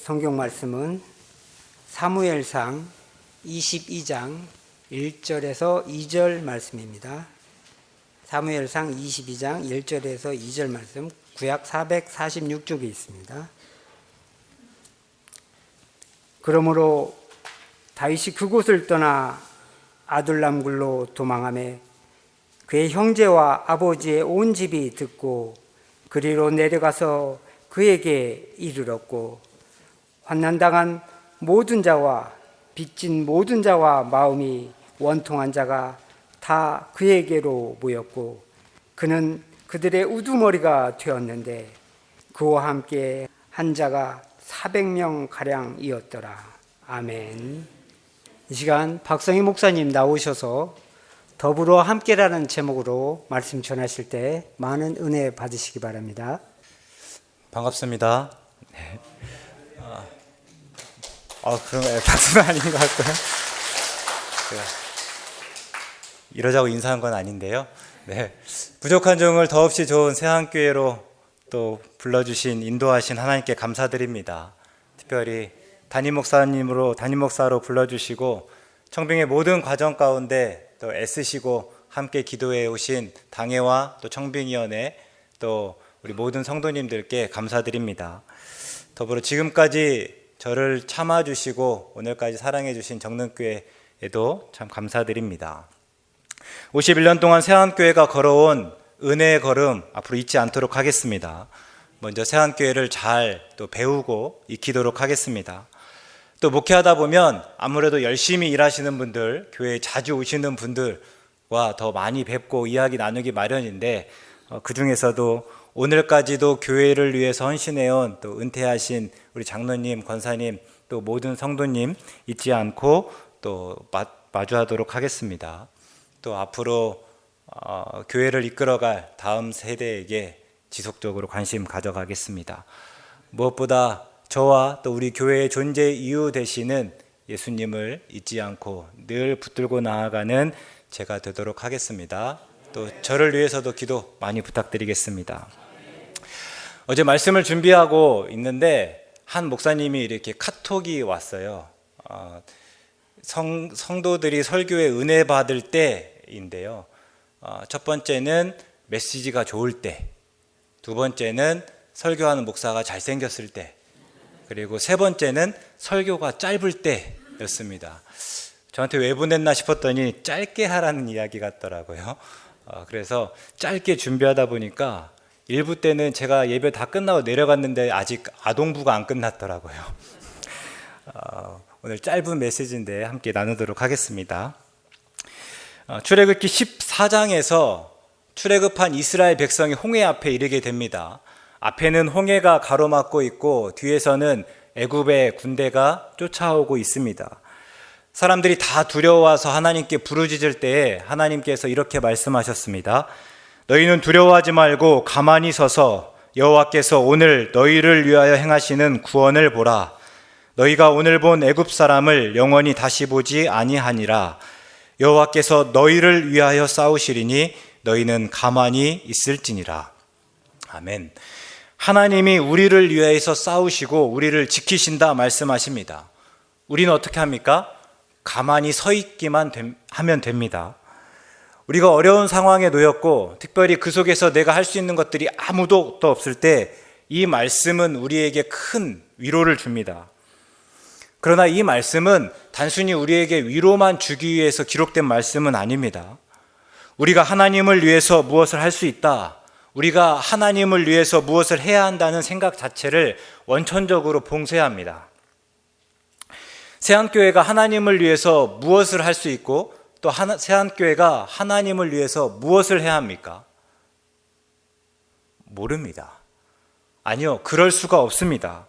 성경 말씀은 사무엘상 22장 1절에서 2절 말씀입니다. 사무엘상 22장 1절에서 2절 말씀, 구약 446쪽에 있습니다. 그러므로 다윗이 그곳을 떠나 아둘람굴로 도망하매 그의 형제와 아버지의 온 집이 듣고 그리로 내려가서 그에게 이르렀고, 환난당한 모든 자와 빚진 모든 자와 마음이 원통한 자가 다 그에게로 모였고, 그는 그들의 우두머리가 되었는데 그와 함께 한 자가 400명 가량이었더라. 아멘. 이 시간 박성희 목사님 나오셔서 더불어 함께라는 제목으로 말씀 전하실 때 많은 은혜 받으시기 바랍니다. 반갑습니다. 네. 그런 거 박수는 아닌 것 같고요. 이러자고 인사한 건 아닌데요. 네. 부족한 종을 더없이 좋은 새한교회로 또 불러주신, 인도하신 하나님께 감사드립니다. 특별히 담임 목사로 불러주시고 청빙의 모든 과정 가운데 또 애쓰시고 함께 기도해 오신 당회와 또 청빙위원회, 또 우리 모든 성도님들께 감사드립니다. 더불어 지금까지 저를 참아주시고 오늘까지 사랑해주신 정릉교회에도 참 감사드립니다. 51년 동안 새한교회가 걸어온 은혜의 걸음 앞으로 잊지 않도록 하겠습니다. 먼저 새한교회를 잘 또 배우고 익히도록 하겠습니다. 또 목회하다 보면 아무래도 열심히 일하시는 분들, 교회에 자주 오시는 분들과 더 많이 뵙고 이야기 나누기 마련인데, 그 중에서도 오늘까지도 교회를 위해서 헌신해온 또 은퇴하신 우리 장로님, 권사님, 또 모든 성도님 잊지 않고 또 마주하도록 하겠습니다. 또 앞으로 교회를 이끌어갈 다음 세대에게 지속적으로 관심 가져가겠습니다. 무엇보다 저와 또 우리 교회의 존재 이유 되시는 예수님을 잊지 않고 늘 붙들고 나아가는 제가 되도록 하겠습니다. 또 저를 위해서도 기도 많이 부탁드리겠습니다. 어제 말씀을 준비하고 있는데 한 목사님이 이렇게 카톡이 왔어요. 성도들이 설교에 은혜 받을 때인데요. 첫 번째는 메시지가 좋을 때, 두 번째는 설교하는 목사가 잘생겼을 때, 그리고 세 번째는 설교가 짧을 때였습니다. 저한테 왜 보냈나 싶었더니 짧게 하라는 이야기 같더라고요. 그래서 짧게 준비하다 보니까 일부 때는 제가 예배 다 끝나고 내려갔는데 아직 아동부가 안 끝났더라고요. 오늘 짧은 메시지인데 함께 나누도록 하겠습니다. 출애굽기 14장에서 출애굽한 이스라엘 백성이 홍해 앞에 이르게 됩니다. 앞에는 홍해가 가로막고 있고 뒤에서는 애굽의 군대가 쫓아오고 있습니다. 사람들이 다 두려워와서 하나님께 부르짖을 때에 하나님께서 이렇게 말씀하셨습니다. 너희는 두려워하지 말고 가만히 서서 여호와께서 오늘 너희를 위하여 행하시는 구원을 보라. 너희가 오늘 본 애굽 사람을 영원히 다시 보지 아니하니라. 여호와께서 너희를 위하여 싸우시리니 너희는 가만히 있을지니라. 아멘. 하나님이 우리를 위해서 싸우시고 우리를 지키신다 말씀하십니다. 우리는 어떻게 합니까? 가만히 서 있기만 하면 됩니다. 우리가 어려운 상황에 놓였고 특별히 그 속에서 내가 할 수 있는 것들이 아무도 또 없을 때 이 말씀은 우리에게 큰 위로를 줍니다. 그러나 이 말씀은 단순히 우리에게 위로만 주기 위해서 기록된 말씀은 아닙니다. 우리가 하나님을 위해서 무엇을 할 수 있다, 우리가 하나님을 위해서 무엇을 해야 한다는 생각 자체를 원천적으로 봉쇄합니다. 새한교회가 하나님을 위해서 무엇을 할 수 있고 또 새한교회가 하나님을 위해서 무엇을 해야 합니까? 모릅니다. 아니요, 그럴 수가 없습니다.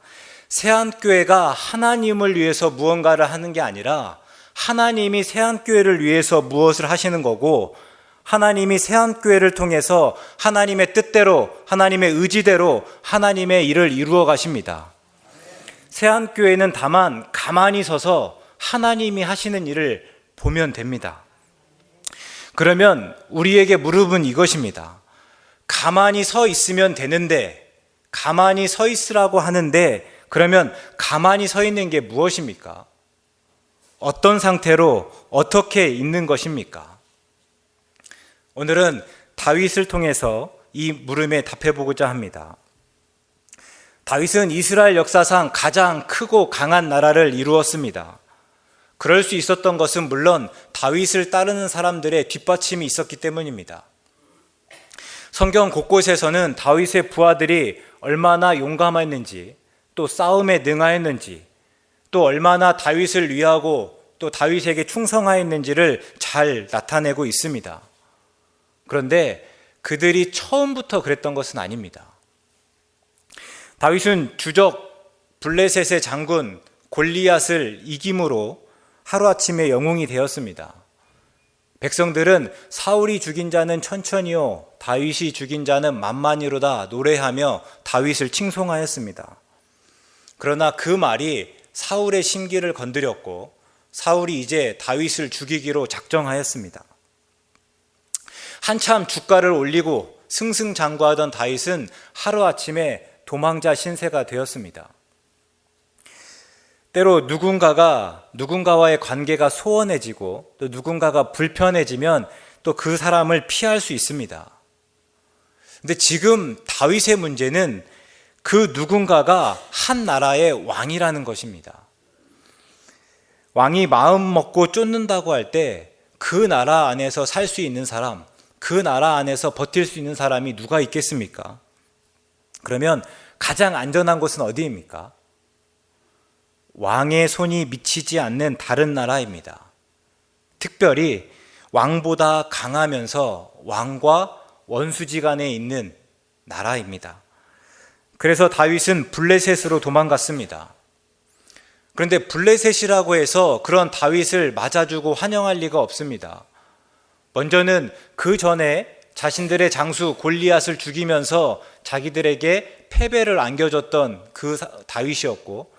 새한교회가 하나님을 위해서 무언가를 하는 게 아니라 하나님이 새한교회를 위해서 무엇을 하시는 거고, 하나님이 새한교회를 통해서 하나님의 뜻대로, 하나님의 의지대로 하나님의 일을 이루어 가십니다. 새한교회는 다만 가만히 서서 하나님이 하시는 일을 보면 됩니다. 그러면 우리에게 무릎은 이것입니다. 가만히 서 있으면 되는데, 가만히 서 있으라고 하는데 그러면 가만히 서 있는 게 무엇입니까? 어떤 상태로 어떻게 있는 것입니까? 오늘은 다윗을 통해서 이 물음에 답해보고자 합니다. 다윗은 이스라엘 역사상 가장 크고 강한 나라를 이루었습니다. 그럴 수 있었던 것은 물론 다윗을 따르는 사람들의 뒷받침이 있었기 때문입니다. 성경 곳곳에서는 다윗의 부하들이 얼마나 용감했는지, 또 싸움에 능하였는지, 또 얼마나 다윗을 위하고 또 다윗에게 충성하였는지를 잘 나타내고 있습니다. 그런데 그들이 처음부터 그랬던 것은 아닙니다. 다윗은 주적 블레셋의 장군 골리앗을 이김으로 하루아침에 영웅이 되었습니다. 백성들은 사울이 죽인 자는 천천히요 다윗이 죽인 자는 만만히로다 노래하며 다윗을 칭송하였습니다. 그러나 그 말이 사울의 심기를 건드렸고 사울이 이제 다윗을 죽이기로 작정하였습니다. 한참 주가를 올리고 승승장구하던 다윗은 하루아침에 도망자 신세가 되었습니다. 때로 누군가와의 관계가 소원해지고 또 누군가가 불편해지면 또 그 사람을 피할 수 있습니다. 근데 지금 다윗의 문제는 그 누군가가 한 나라의 왕이라는 것입니다. 왕이 마음 먹고 쫓는다고 할 때 그 나라 안에서 살 수 있는 사람, 그 나라 안에서 버틸 수 있는 사람이 누가 있겠습니까? 그러면 가장 안전한 곳은 어디입니까? 왕의 손이 미치지 않는 다른 나라입니다. 특별히 왕보다 강하면서 왕과 원수지간에 있는 나라입니다. 그래서 다윗은 블레셋으로 도망갔습니다. 그런데 블레셋이라고 해서 그런 다윗을 맞아주고 환영할 리가 없습니다. 먼저는 그 전에 자신들의 장수 골리앗을 죽이면서 자기들에게 패배를 안겨줬던 그 다윗이었고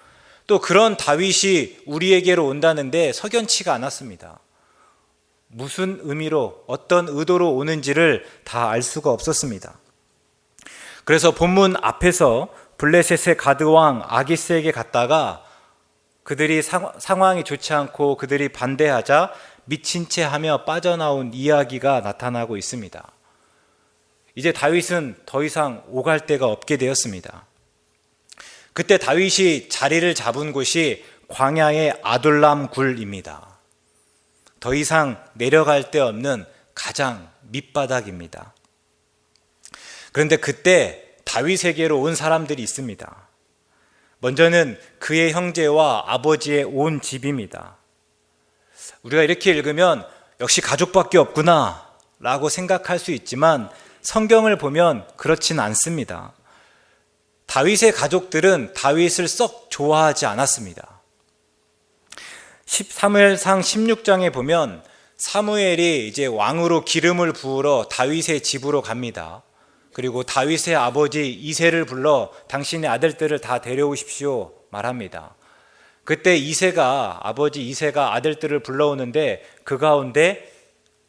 또 그런 다윗이 우리에게로 온다는데 석연치가 않았습니다. 무슨 의미로 어떤 의도로 오는지를 다 알 수가 없었습니다. 그래서 본문 앞에서 블레셋의 가드왕 아기스에게 갔다가 그들이 상황이 좋지 않고 그들이 반대하자 미친 채 하며 빠져나온 이야기가 나타나고 있습니다. 이제 다윗은 더 이상 오갈 데가 없게 되었습니다. 그때 다윗이 자리를 잡은 곳이 광야의 아둘람 굴입니다. 더 이상 내려갈 데 없는 가장 밑바닥입니다. 그런데 그때 다윗에게로 온 사람들이 있습니다. 먼저는 그의 형제와 아버지의 온 집입니다. 우리가 이렇게 읽으면 역시 가족밖에 없구나 라고 생각할 수 있지만 성경을 보면 그렇진 않습니다. 다윗의 가족들은 다윗을 썩 좋아하지 않았습니다. 사무엘상 16장에 보면 사무엘이 이제 왕으로 기름을 부으러 다윗의 집으로 갑니다. 그리고 다윗의 아버지 이새를 불러 당신의 아들들을 다 데려오십시오 말합니다. 그때 아버지 이새가 아들들을 불러오는데 그 가운데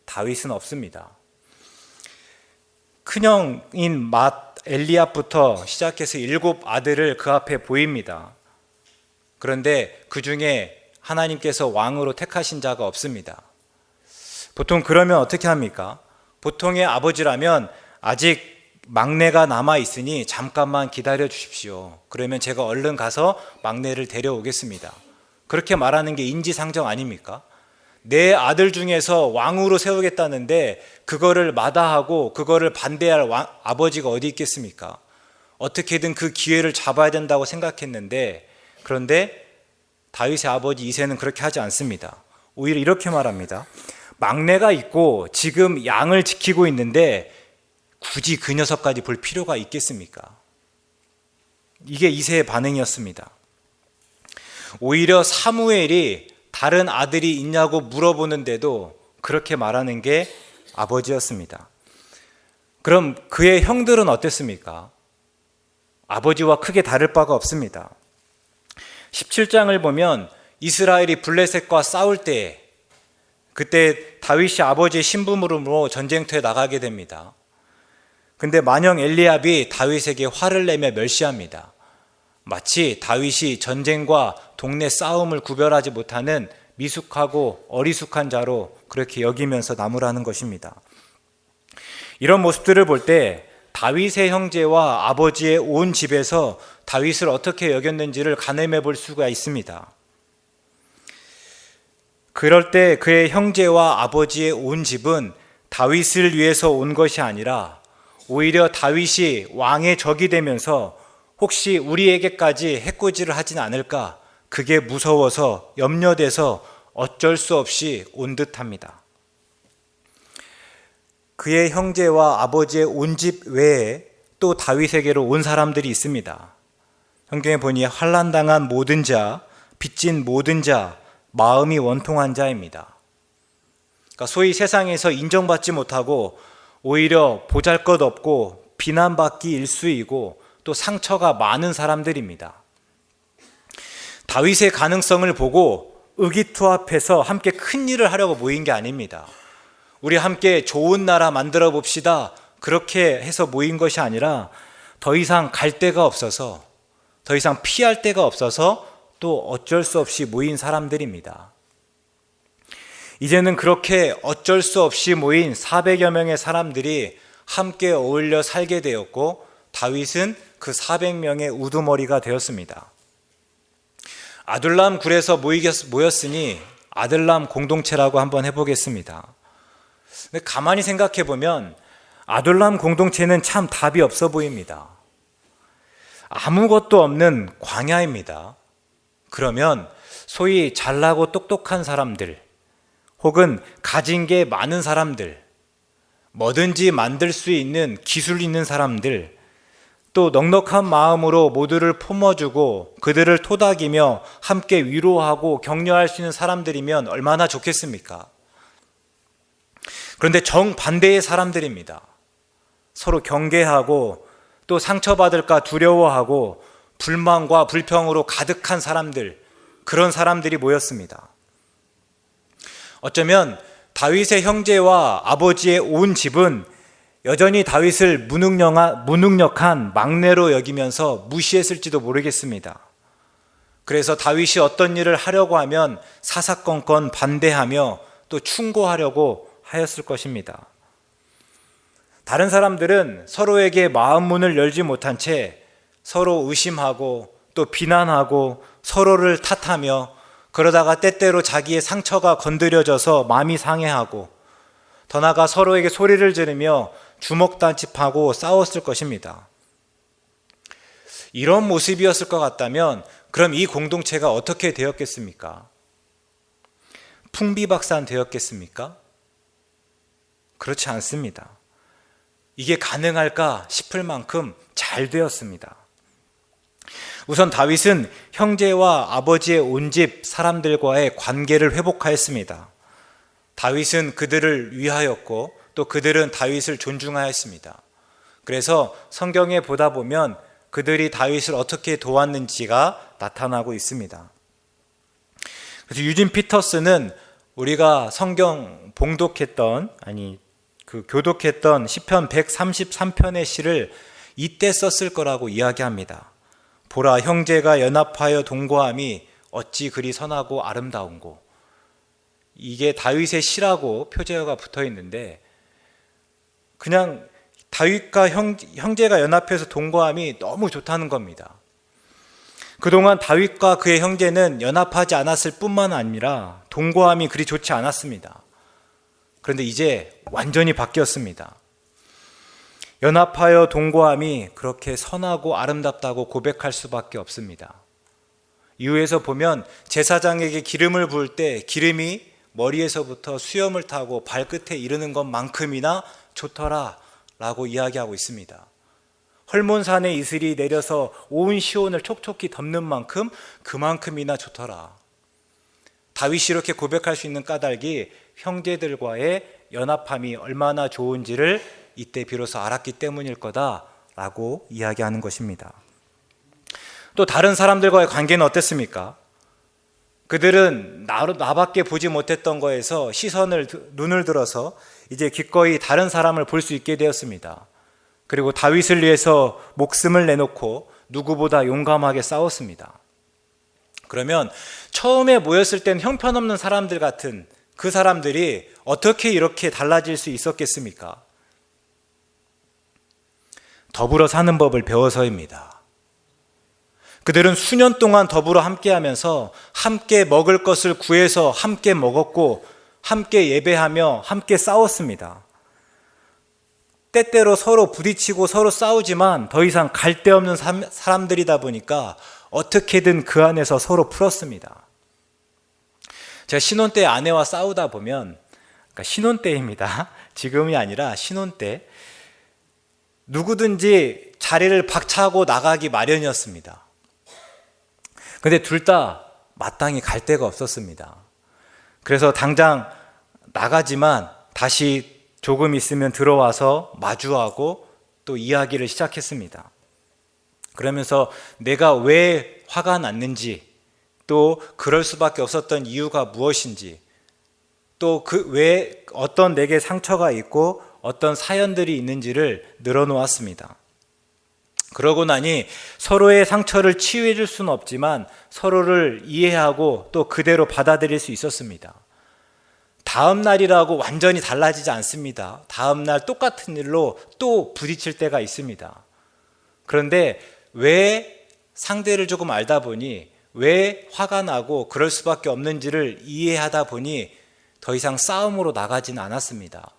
다윗은 없습니다. 큰형인 엘리압부터 시작해서 7 아들을 그 앞에 보입니다. 그런데 그 중에 하나님께서 왕으로 택하신 자가 없습니다. 보통 그러면 어떻게 합니까? 보통의 아버지라면 아직 막내가 남아있으니 잠깐만 기다려 주십시오. 그러면 제가 얼른 가서 막내를 데려오겠습니다. 그렇게 말하는 게 인지상정 아닙니까? 내 아들 중에서 왕으로 세우겠다는데 그거를 마다하고 그거를 반대할 아버지가 어디 있겠습니까? 어떻게든 그 기회를 잡아야 된다고 생각했는데 그런데 다윗의 아버지 이새는 그렇게 하지 않습니다. 오히려 이렇게 말합니다. 막내가 있고 지금 양을 지키고 있는데 굳이 그 녀석까지 볼 필요가 있겠습니까? 이게 이새의 반응이었습니다. 오히려 사무엘이 다른 아들이 있냐고 물어보는데도 그렇게 말하는 게 아버지였습니다. 그럼 그의 형들은 어땠습니까? 아버지와 크게 다를 바가 없습니다. 17장을 보면 이스라엘이 블레셋과 싸울 때 그때 다윗이 아버지의 심부름으로 전쟁터에 나가게 됩니다. 근데 만영 엘리압이 다윗에게 화를 내며 멸시합니다. 마치 다윗이 전쟁과 동네 싸움을 구별하지 못하는 미숙하고 어리숙한 자로 그렇게 여기면서 나무라는 것입니다. 이런 모습들을 볼 때 다윗의 형제와 아버지의 온 집에서 다윗을 어떻게 여겼는지를 가늠해 볼 수가 있습니다. 그럴 때 그의 형제와 아버지의 온 집은 다윗을 위해서 온 것이 아니라 오히려 다윗이 왕의 적이 되면서 혹시 우리에게까지 해코지를 하진 않을까, 그게 무서워서 염려돼서 어쩔 수 없이 온 듯합니다. 그의 형제와 아버지의 온 집 외에 또 다윗에게로 온 사람들이 있습니다. 성경에 보니 환난당한 모든 자, 빚진 모든 자, 마음이 원통한 자입니다. 그러니까 소위 세상에서 인정받지 못하고 오히려 보잘것없고 비난받기 일쑤이고 또 상처가 많은 사람들입니다. 다윗의 가능성을 보고 의기투합해서 함께 큰 일을 하려고 모인 게 아닙니다. 우리 함께 좋은 나라 만들어 봅시다, 그렇게 해서 모인 것이 아니라 더 이상 갈 데가 없어서, 더 이상 피할 데가 없어서 또 어쩔 수 없이 모인 사람들입니다. 이제는 그렇게 어쩔 수 없이 모인 400여 명의 사람들이 함께 어울려 살게 되었고 다윗은 그 400명의 우두머리가 되었습니다. 아둘람 굴에서 모였으니 아둘람 공동체라고 한번 해보겠습니다. 근데 가만히 생각해 보면 아둘람 공동체는 참 답이 없어 보입니다. 아무것도 없는 광야입니다. 그러면 소위 잘나고 똑똑한 사람들, 혹은 가진 게 많은 사람들, 뭐든지 만들 수 있는 기술 있는 사람들, 또 넉넉한 마음으로 모두를 품어주고 그들을 토닥이며 함께 위로하고 격려할 수 있는 사람들이면 얼마나 좋겠습니까? 그런데 정반대의 사람들입니다. 서로 경계하고 또 상처받을까 두려워하고 불만과 불평으로 가득한 사람들, 그런 사람들이 모였습니다. 어쩌면 다윗의 형제와 아버지의 온 집은 여전히 다윗을 무능력한 막내로 여기면서 무시했을지도 모르겠습니다. 그래서 다윗이 어떤 일을 하려고 하면 사사건건 반대하며 또 충고하려고 하였을 것입니다. 다른 사람들은 서로에게 마음 문을 열지 못한 채 서로 의심하고 또 비난하고 서로를 탓하며, 그러다가 때때로 자기의 상처가 건드려져서 마음이 상해하고 더 나아가 서로에게 소리를 지르며 주먹단집하고 싸웠을 것입니다. 이런 모습이었을 것 같다면 그럼 이 공동체가 어떻게 되었겠습니까? 풍비박산 되었겠습니까? 그렇지 않습니다. 이게 가능할까 싶을 만큼 잘 되었습니다. 우선 다윗은 형제와 아버지의 온 집 사람들과의 관계를 회복하였습니다. 다윗은 그들을 위하였고 또 그들은 다윗을 존중하였습니다. 그래서 성경에 보다 보면 그들이 다윗을 어떻게 도왔는지가 나타나고 있습니다. 그래서 유진 피터스는 우리가 성경 교독했던 시편 133편의 시를 이때 썼을 거라고 이야기합니다. 보라, 형제가 연합하여 동거함이 어찌 그리 선하고 아름다운고. 이게 다윗의 시라고 표제어가 붙어 있는데, 그냥 다윗과 형제가 연합해서 동거함이 너무 좋다는 겁니다. 그동안 다윗과 그의 형제는 연합하지 않았을 뿐만 아니라 동거함이 그리 좋지 않았습니다. 그런데 이제 완전히 바뀌었습니다. 연합하여 동거함이 그렇게 선하고 아름답다고 고백할 수밖에 없습니다. 이후에서 보면 제사장에게 기름을 부을 때 기름이 머리에서부터 수염을 타고 발끝에 이르는 것만큼이나 좋더라 라고 이야기하고 있습니다. 헐몬산의 이슬이 내려서 온 시온을 촉촉히 덮는 만큼 그만큼이나 좋더라. 다윗이 이렇게 고백할 수 있는 까닭이 형제들과의 연합함이 얼마나 좋은지를 이때 비로소 알았기 때문일 거다라고 이야기하는 것입니다. 또 다른 사람들과의 관계는 어땠습니까? 그들은 나밖에 보지 못했던 거에서 눈을 들어서 이제 기꺼이 다른 사람을 볼 수 있게 되었습니다. 그리고 다윗을 위해서 목숨을 내놓고 누구보다 용감하게 싸웠습니다. 그러면 처음에 모였을 땐 형편없는 사람들 같은 그 사람들이 어떻게 이렇게 달라질 수 있었겠습니까? 더불어 사는 법을 배워서입니다. 그들은 수년 동안 더불어 함께하면서 함께 먹을 것을 구해서 함께 먹었고 함께 예배하며 함께 싸웠습니다. 때때로 서로 부딪히고 서로 싸우지만 더 이상 갈데 없는 사람들이다 보니까 어떻게든 그 안에서 서로 풀었습니다. 제가 신혼 때 아내와 싸우다 보면, 그러니까 신혼 때입니다. 지금이 아니라 신혼 때 누구든지 자리를 박차고 나가기 마련이었습니다. 근데 둘 다 마땅히 갈 데가 없었습니다. 그래서 당장 나가지만 다시 조금 있으면 들어와서 마주하고 또 이야기를 시작했습니다. 그러면서 내가 왜 화가 났는지, 또 그럴 수밖에 없었던 이유가 무엇인지, 또 왜 어떤 내게 상처가 있고 어떤 사연들이 있는지를 늘어놓았습니다. 그러고 나니 서로의 상처를 치유해 줄 수는 없지만 서로를 이해하고 또 그대로 받아들일 수 있었습니다. 다음 날이라고 완전히 달라지지 않습니다. 다음 날 똑같은 일로 또 부딪힐 때가 있습니다. 그런데 왜 상대를 조금 알다 보니, 왜 화가 나고 그럴 수밖에 없는지를 이해하다 보니 더 이상 싸움으로 나가지는 않았습니다.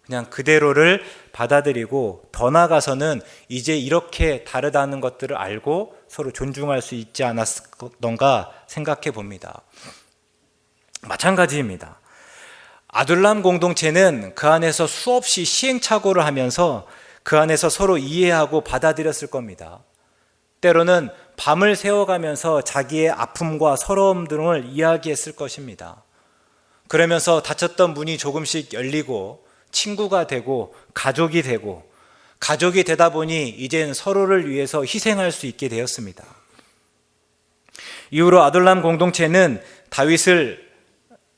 그냥 그대로를 받아들이고 더 나아가서는 이제 이렇게 다르다는 것들을 알고 서로 존중할 수 있지 않았던가 생각해 봅니다. 마찬가지입니다. 아둘람 공동체는 그 안에서 수없이 시행착오를 하면서 그 안에서 서로 이해하고 받아들였을 겁니다. 때로는 밤을 새워가면서 자기의 아픔과 서러움 등을 이야기했을 것입니다. 그러면서 닫혔던 문이 조금씩 열리고 친구가 되고 가족이 되다 보니 이젠 서로를 위해서 희생할 수 있게 되었습니다. 이후로 아둘람 공동체는 다윗을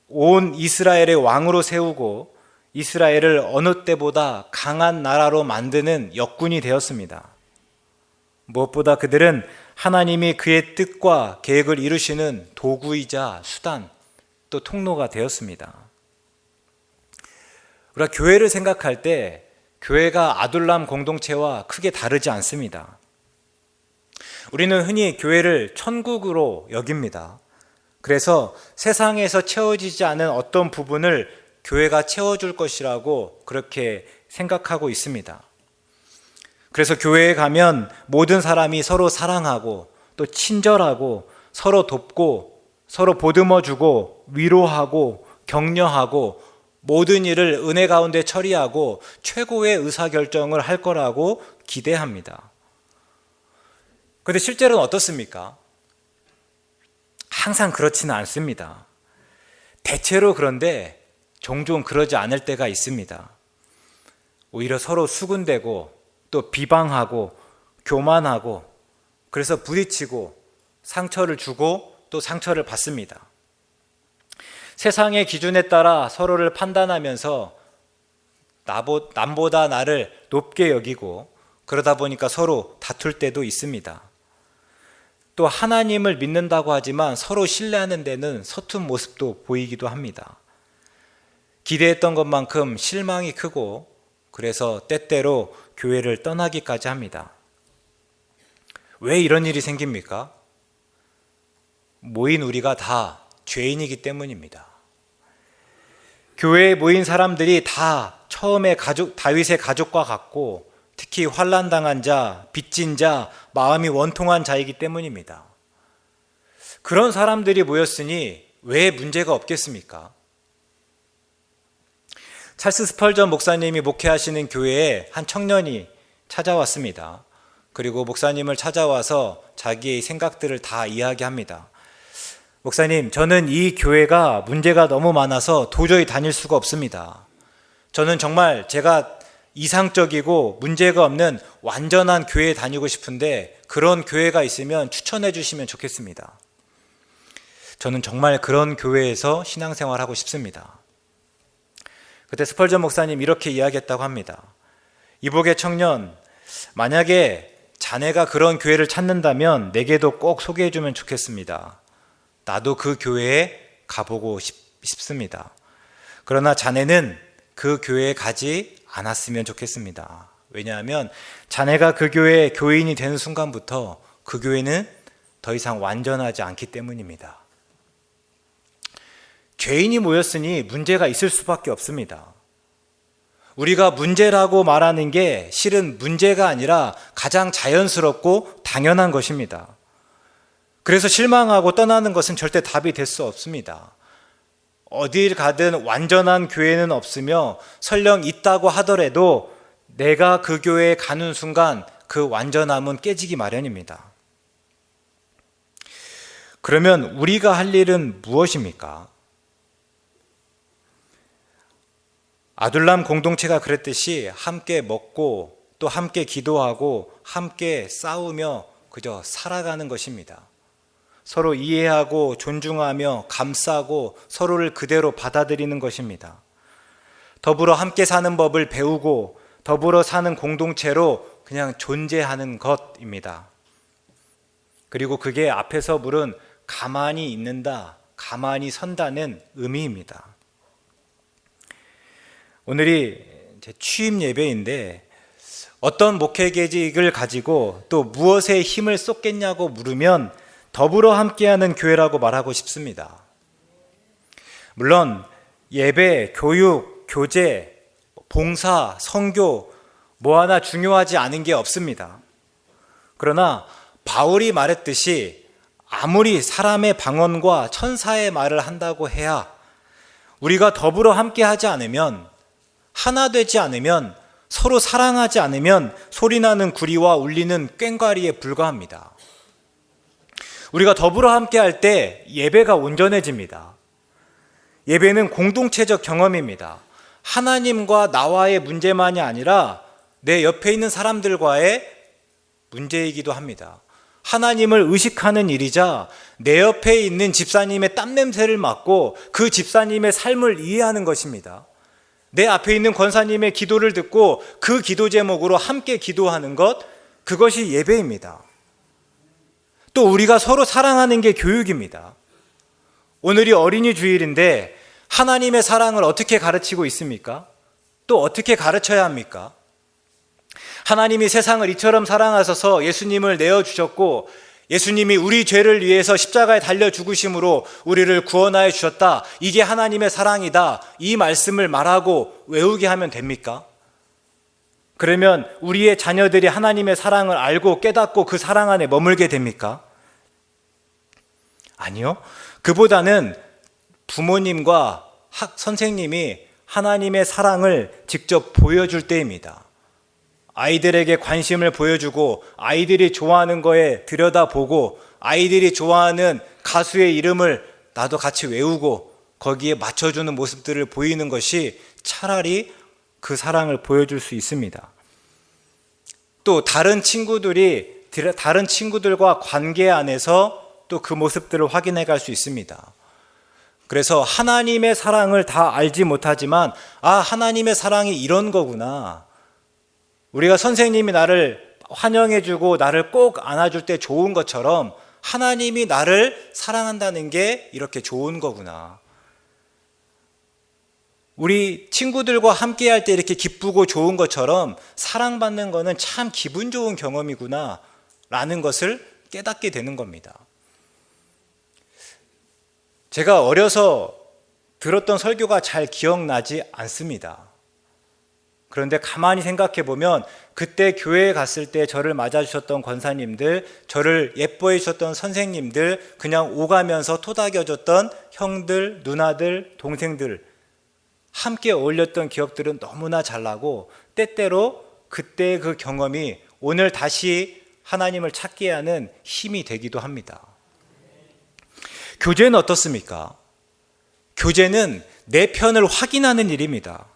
온 이스라엘의 왕으로 세우고 이스라엘을 어느 때보다 강한 나라로 만드는 역군이 되었습니다. 무엇보다 그들은 하나님이 그의 뜻과 계획을 이루시는 도구이자 수단, 또 통로가 되었습니다. 우리가 교회를 생각할 때 교회가 아둘람 공동체와 크게 다르지 않습니다. 우리는 흔히 교회를 천국으로 여깁니다. 그래서 세상에서 채워지지 않은 어떤 부분을 교회가 채워줄 것이라고 그렇게 생각하고 있습니다. 그래서 교회에 가면 모든 사람이 서로 사랑하고 또 친절하고 서로 돕고 서로 보듬어주고 위로하고 격려하고 모든 일을 은혜 가운데 처리하고 최고의 의사결정을 할 거라고 기대합니다. 그런데 실제로는 어떻습니까? 항상 그렇지는 않습니다. 대체로 그런데 종종 그러지 않을 때가 있습니다. 오히려 서로 수군대고 또 비방하고 교만하고 그래서 부딪히고 상처를 주고 또 상처를 받습니다. 세상의 기준에 따라 서로를 판단하면서 남보다 나를 높게 여기고 그러다 보니까 서로 다툴 때도 있습니다. 또 하나님을 믿는다고 하지만 서로 신뢰하는 데는 서툰 모습도 보이기도 합니다. 기대했던 것만큼 실망이 크고 그래서 때때로 교회를 떠나기까지 합니다. 왜 이런 일이 생깁니까? 모인 우리가 다 죄인이기 때문입니다. 교회에 모인 사람들이 다 처음에 다윗의 가족과 같고 특히 환난당한 자, 빚진 자, 마음이 원통한 자이기 때문입니다. 그런 사람들이 모였으니 왜 문제가 없겠습니까? 찰스 스펄전 목사님이 목회하시는 교회에 한 청년이 찾아왔습니다. 그리고 목사님을 찾아와서 자기의 생각들을 다 이야기합니다. 목사님, 저는 이 교회가 문제가 너무 많아서 도저히 다닐 수가 없습니다. 저는 정말 제가 이상적이고 문제가 없는 완전한 교회에 다니고 싶은데 그런 교회가 있으면 추천해 주시면 좋겠습니다. 저는 정말 그런 교회에서 신앙생활하고 싶습니다. 그때 스펄전 목사님 이렇게 이야기했다고 합니다. 이복의 청년, 만약에 자네가 그런 교회를 찾는다면 내게도 꼭 소개해주면 좋겠습니다. 나도 그 교회에 가보고 싶습니다. 그러나 자네는 그 교회에 가지 않았으면 좋겠습니다. 왜냐하면 자네가 그 교회의 교인이 되는 순간부터 그 교회는 더 이상 완전하지 않기 때문입니다. 죄인이 모였으니 문제가 있을 수밖에 없습니다. 우리가 문제라고 말하는 게 실은 문제가 아니라 가장 자연스럽고 당연한 것입니다. 그래서 실망하고 떠나는 것은 절대 답이 될 수 없습니다. 어딜 가든 완전한 교회는 없으며 설령 있다고 하더라도 내가 그 교회에 가는 순간 그 완전함은 깨지기 마련입니다. 그러면 우리가 할 일은 무엇입니까? 아둘람 공동체가 그랬듯이 함께 먹고 또 함께 기도하고 함께 싸우며 그저 살아가는 것입니다. 서로 이해하고 존중하며 감싸고 서로를 그대로 받아들이는 것입니다. 더불어 함께 사는 법을 배우고 더불어 사는 공동체로 그냥 존재하는 것입니다. 그리고 그게 앞에서 물은 가만히 있는다, 가만히 선다는 의미입니다. 오늘이 제 취임 예배인데 어떤 목회계직을 가지고 또 무엇에 힘을 쏟겠냐고 물으면 더불어 함께하는 교회라고 말하고 싶습니다. 물론 예배, 교육, 교제, 봉사, 선교 뭐 하나 중요하지 않은 게 없습니다. 그러나 바울이 말했듯이 아무리 사람의 방언과 천사의 말을 한다고 해야 우리가 더불어 함께하지 않으면 하나 되지 않으면 서로 사랑하지 않으면 소리나는 구리와 울리는 꽹과리에 불과합니다. 우리가 더불어 함께할 때 예배가 온전해집니다. 예배는 공동체적 경험입니다. 하나님과 나와의 문제만이 아니라 내 옆에 있는 사람들과의 문제이기도 합니다. 하나님을 의식하는 일이자 내 옆에 있는 집사님의 땀냄새를 맡고 그 집사님의 삶을 이해하는 것입니다. 내 앞에 있는 권사님의 기도를 듣고 그 기도 제목으로 함께 기도하는 것, 그것이 예배입니다. 또 우리가 서로 사랑하는 게 교육입니다. 오늘이 어린이 주일인데 하나님의 사랑을 어떻게 가르치고 있습니까? 또 어떻게 가르쳐야 합니까? 하나님이 세상을 이처럼 사랑하셔서 예수님을 내어주셨고 예수님이 우리 죄를 위해서 십자가에 달려 죽으심으로 우리를 구원하여 주셨다. 이게 하나님의 사랑이다. 이 말씀을 말하고 외우게 하면 됩니까? 그러면 우리의 자녀들이 하나님의 사랑을 알고 깨닫고 그 사랑 안에 머물게 됩니까? 아니요. 그보다는 부모님과 선생님이 하나님의 사랑을 직접 보여줄 때입니다. 아이들에게 관심을 보여주고 아이들이 좋아하는 거에 들여다보고 아이들이 좋아하는 가수의 이름을 나도 같이 외우고 거기에 맞춰주는 모습들을 보이는 것이 차라리 그 사랑을 보여줄 수 있습니다. 또 다른 친구들과 관계 안에서 또 그 모습들을 확인해 갈 수 있습니다. 그래서 하나님의 사랑을 다 알지 못하지만 하나님의 사랑이 이런 거구나. 우리가 선생님이 나를 환영해주고 나를 꼭 안아줄 때 좋은 것처럼 하나님이 나를 사랑한다는 게 이렇게 좋은 거구나. 우리 친구들과 함께 할 때 이렇게 기쁘고 좋은 것처럼 사랑받는 거는 참 기분 좋은 경험이구나 라는 것을 깨닫게 되는 겁니다. 제가 어려서 들었던 설교가 잘 기억나지 않습니다. 그런데 가만히 생각해 보면 그때 교회에 갔을 때 저를 맞아주셨던 권사님들, 저를 예뻐해 주셨던 선생님들, 그냥 오가면서 토닥여줬던 형들, 누나들, 동생들 함께 어울렸던 기억들은 너무나 잘 나고 때때로 그때의 그 경험이 오늘 다시 하나님을 찾게 하는 힘이 되기도 합니다. 교제는 어떻습니까? 교제는 내 편을 확인하는 일입니다.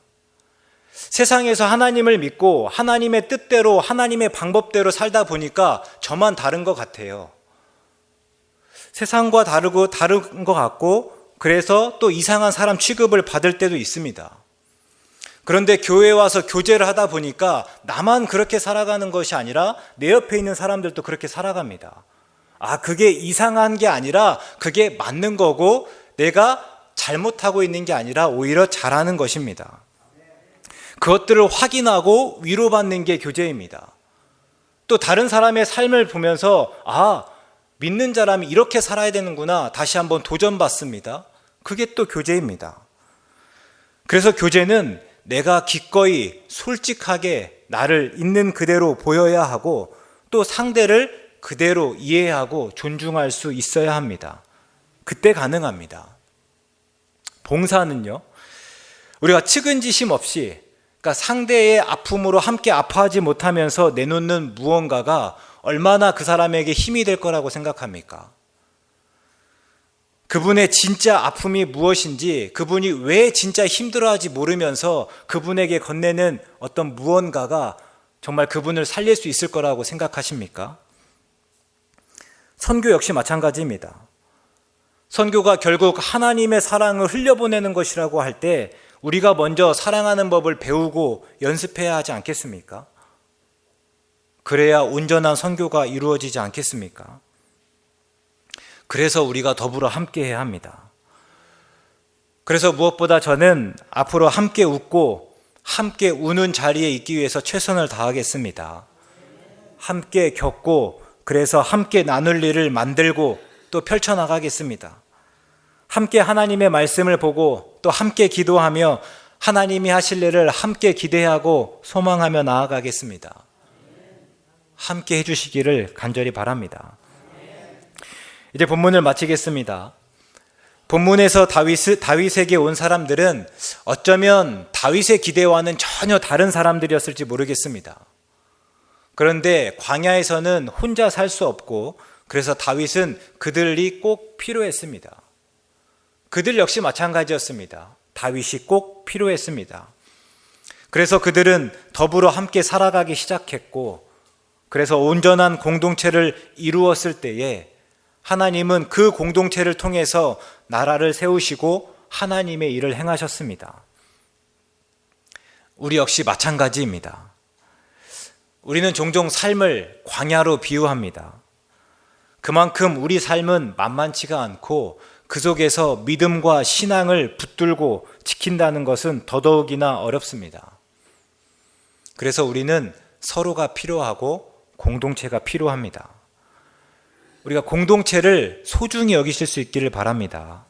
세상에서 하나님을 믿고 하나님의 뜻대로 하나님의 방법대로 살다 보니까 저만 다른 것 같아요. 세상과 다른 것 같고 그래서 또 이상한 사람 취급을 받을 때도 있습니다. 그런데 교회에 와서 교제를 하다 보니까 나만 그렇게 살아가는 것이 아니라 내 옆에 있는 사람들도 그렇게 살아갑니다. 그게 이상한 게 아니라 그게 맞는 거고 내가 잘못하고 있는 게 아니라 오히려 잘하는 것입니다. 그것들을 확인하고 위로받는 게 교제입니다. 또 다른 사람의 삶을 보면서 믿는 사람이 이렇게 살아야 되는구나 다시 한번 도전받습니다. 그게 또 교제입니다. 그래서 교제는 내가 기꺼이 솔직하게 나를 있는 그대로 보여야 하고 또 상대를 그대로 이해하고 존중할 수 있어야 합니다. 그때 가능합니다. 봉사는요, 우리가 측은지심 없이 그러니까 상대의 아픔으로 함께 아파하지 못하면서 내놓는 무언가가 얼마나 그 사람에게 힘이 될 거라고 생각합니까? 그분의 진짜 아픔이 무엇인지, 그분이 왜 진짜 힘들어하지 모르면서 그분에게 건네는 어떤 무언가가 정말 그분을 살릴 수 있을 거라고 생각하십니까? 선교 역시 마찬가지입니다. 선교가 결국 하나님의 사랑을 흘려보내는 것이라고 할 때 우리가 먼저 사랑하는 법을 배우고 연습해야 하지 않겠습니까? 그래야 온전한 선교가 이루어지지 않겠습니까? 그래서 우리가 더불어 함께 해야 합니다. 그래서 무엇보다 저는 앞으로 함께 웃고 함께 우는 자리에 있기 위해서 최선을 다하겠습니다. 함께 겪고 그래서 함께 나눌 일을 만들고 또 펼쳐나가겠습니다. 함께 하나님의 말씀을 보고 또 함께 기도하며 하나님이 하실 일을 함께 기대하고 소망하며 나아가겠습니다. 함께 해주시기를 간절히 바랍니다. 이제 본문을 마치겠습니다. 본문에서 다윗에게 온 사람들은 어쩌면 다윗의 기대와는 전혀 다른 사람들이었을지 모르겠습니다. 그런데 광야에서는 혼자 살 수 없고 그래서 다윗은 그들이 꼭 필요했습니다. 그들 역시 마찬가지였습니다. 다윗이 꼭 필요했습니다. 그래서 그들은 더불어 함께 살아가기 시작했고 그래서 온전한 공동체를 이루었을 때에 하나님은 그 공동체를 통해서 나라를 세우시고 하나님의 일을 행하셨습니다. 우리 역시 마찬가지입니다. 우리는 종종 삶을 광야로 비유합니다. 그만큼 우리 삶은 만만치가 않고 그 속에서 믿음과 신앙을 붙들고 지킨다는 것은 더더욱이나 어렵습니다. 그래서 우리는 서로가 필요하고 공동체가 필요합니다. 우리가 공동체를 소중히 여기실 수 있기를 바랍니다.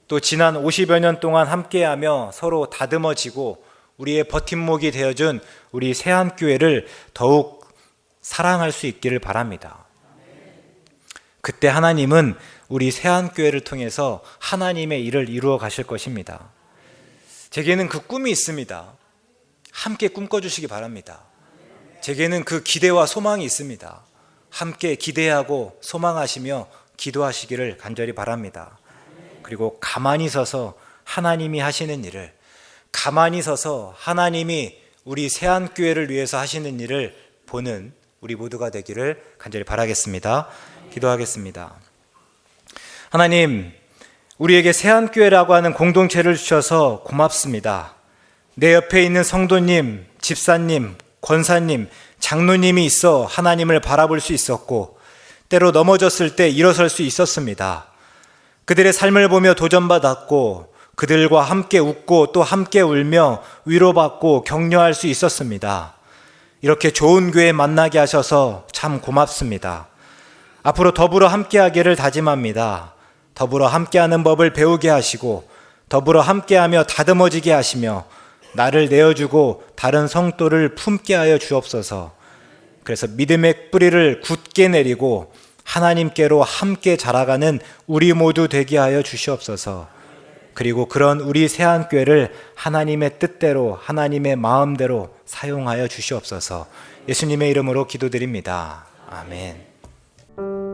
또 지난 50여 년 동안 함께하며 서로 다듬어지고 우리의 버팀목이 되어준 우리 새한교회를 더욱 사랑할 수 있기를 바랍니다. 그때 하나님은 우리 새한교회를 통해서 하나님의 일을 이루어 가실 것입니다. 제게는 그 꿈이 있습니다. 함께 꿈꿔주시기 바랍니다. 제게는 그 기대와 소망이 있습니다. 함께 기대하고 소망하시며 기도하시기를 간절히 바랍니다. 그리고 가만히 서서 하나님이 하시는 일을, 가만히 서서 하나님이 우리 새한교회를 위해서 하시는 일을 보는 우리 모두가 되기를 간절히 바라겠습니다. 기도하겠습니다. 하나님, 우리에게 새한교회라고 하는 공동체를 주셔서 고맙습니다. 내 옆에 있는 성도님, 집사님, 권사님, 장로님이 있어 하나님을 바라볼 수 있었고 때로 넘어졌을 때 일어설 수 있었습니다. 그들의 삶을 보며 도전받았고 그들과 함께 웃고 또 함께 울며 위로받고 격려할 수 있었습니다. 이렇게 좋은 교회 만나게 하셔서 참 고맙습니다. 앞으로 더불어 함께하기를 다짐합니다. 더불어 함께하는 법을 배우게 하시고 더불어 함께하며 다듬어지게 하시며 나를 내어주고 다른 성도를 품게 하여 주옵소서. 그래서 믿음의 뿌리를 굳게 내리고 하나님께로 함께 자라가는 우리 모두 되게 하여 주시옵소서. 그리고 그런 우리 새한교회를 하나님의 뜻대로 하나님의 마음대로 사용하여 주시옵소서. 예수님의 이름으로 기도드립니다. 아멘.